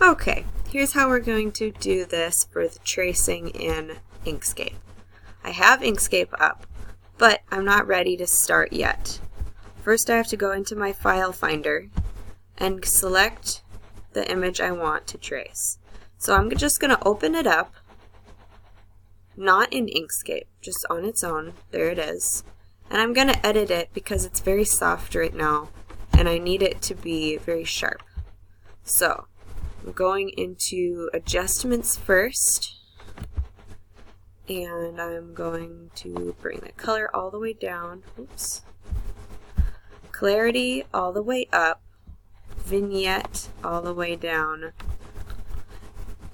Okay, here's how we're going to do this for the tracing in Inkscape. I have Inkscape up, but I'm not ready to start yet. First I have to go into my file finder and select the image I want to trace. So I'm just going to open it up, not in Inkscape, just on its own. There it is. And I'm going to edit it because it's very soft right now and I need it to be very sharp. So I'm going into adjustments first, and I'm going to bring the color all the way down, oops, clarity all the way up, vignette all the way down,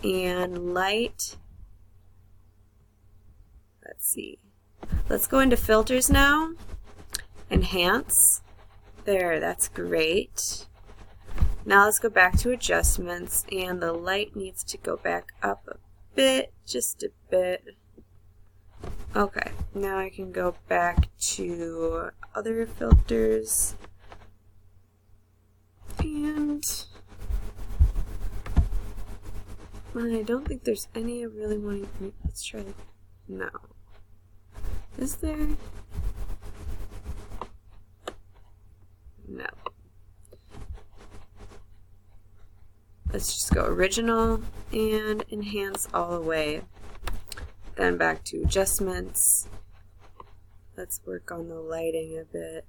and light, let's see, let's go into filters now, enhance, there, that's great. Now let's go back to adjustments, and the light needs to go back up a bit, just a bit. Okay, now I can go back to other filters, and I don't think there's any I really want to, let's try, no. Is there? No. Let's just go original and enhance all the way. Then back to adjustments. Let's work on the lighting a bit.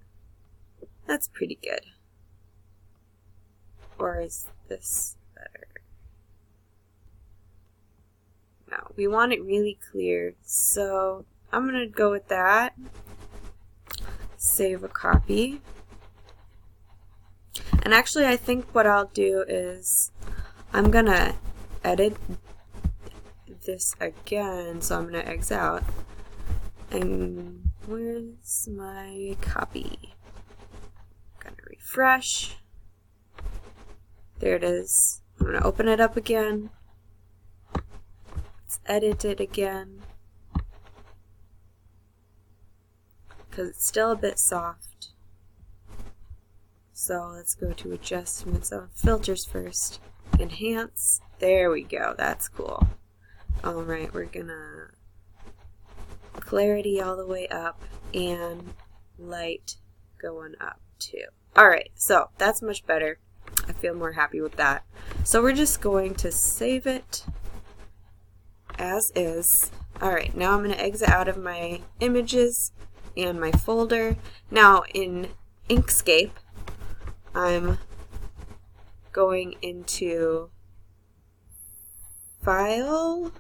That's pretty good. Or is this better? No, we want it really clear. So I'm going to go with that. Save a copy. And actually I think what I'll do is I'm gonna edit this again, so I'm gonna exit out. And where's my copy? I'm gonna refresh. There it is. I'm gonna open it up again. Let's edit it again, because it's still a bit soft. So let's go to adjustments on filters first. Enhance. There we go. That's cool. Alright, we're gonna clarity all the way up and light going up too. Alright, so that's much better. I feel more happy with that. So we're just going to save it as is. Alright, now I'm going to exit out of my images and my folder. Now in Inkscape, I'm going into File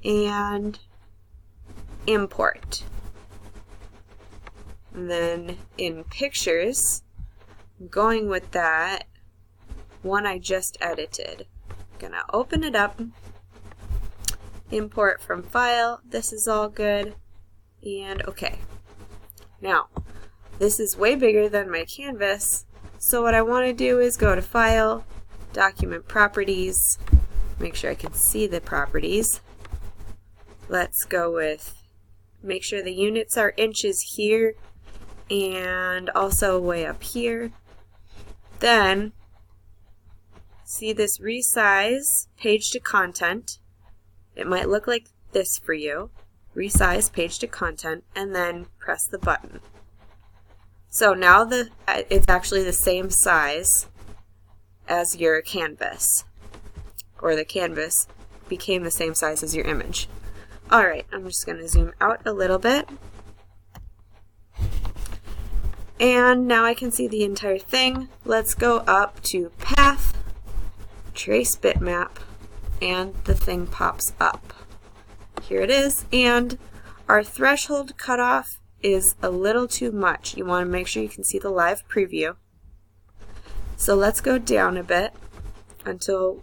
and Import. And then in Pictures, I'm going with that one I just edited. I'm gonna open it up, import from File. This is all good, and okay. Now, this is way bigger than my canvas, so what I want to do is go to File, Document Properties, make sure I can see the properties. Let's go with, make sure the units are inches here and also way up here. Then, see this resize page to content. It might look like this for you. Resize page to content, and then press the button. So now it's actually the same size as your canvas, or the canvas became the same size as your image. Alright, I'm just going to zoom out a little bit, and now I can see the entire thing. Let's go up to Path, Trace Bitmap, and the thing pops up. Here it is, and our threshold cutoff is a little too much. You want to make sure you can see the live preview. So let's go down a bit until,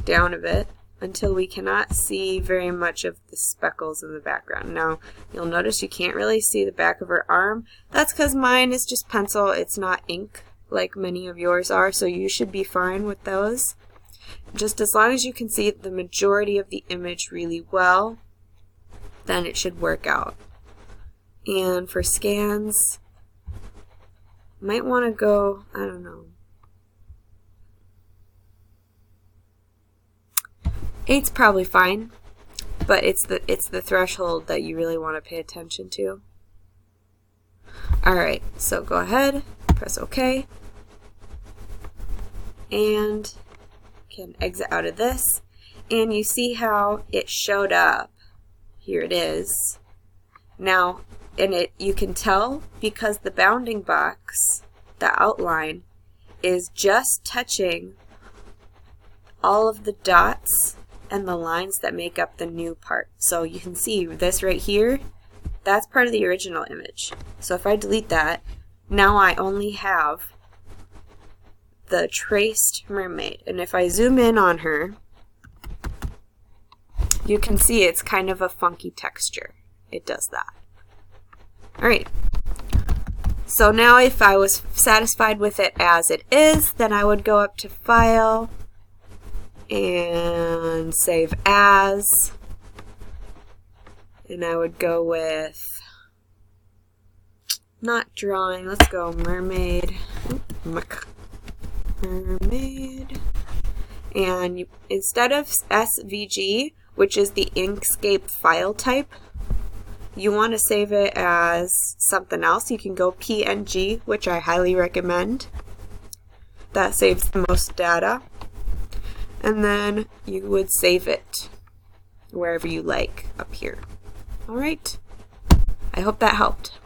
down a bit until we cannot see very much of the speckles in the background. Now, you'll notice you can't really see the back of her arm. That's because mine is just pencil, it's not ink like many of yours are, so you should be fine with those. Just as long as you can see the majority of the image really well, then it should work out. And for scans, might want to go, I don't know, 8's probably fine, but it's the threshold that you really want to pay attention to. Alright, so go ahead, press OK, and can exit out of this, and you see how it showed up. Here it is. Now, you can tell because the bounding box, the outline, is just touching all of the dots and the lines that make up the new part. So you can see this right here, that's part of the original image. So if I delete that, now I only have the traced mermaid. And if I zoom in on her, you can see it's kind of a funky texture. It does that. Alright. So now if I was satisfied with it as it is, then I would go up to File and Save As. And I would go with, not drawing, let's go mermaid. Mermaid. And instead of SVG, which is the Inkscape file type, you want to save it as something else. You can go PNG, which I highly recommend. That saves the most data. And then you would save it wherever you like up here. Alright, I hope that helped.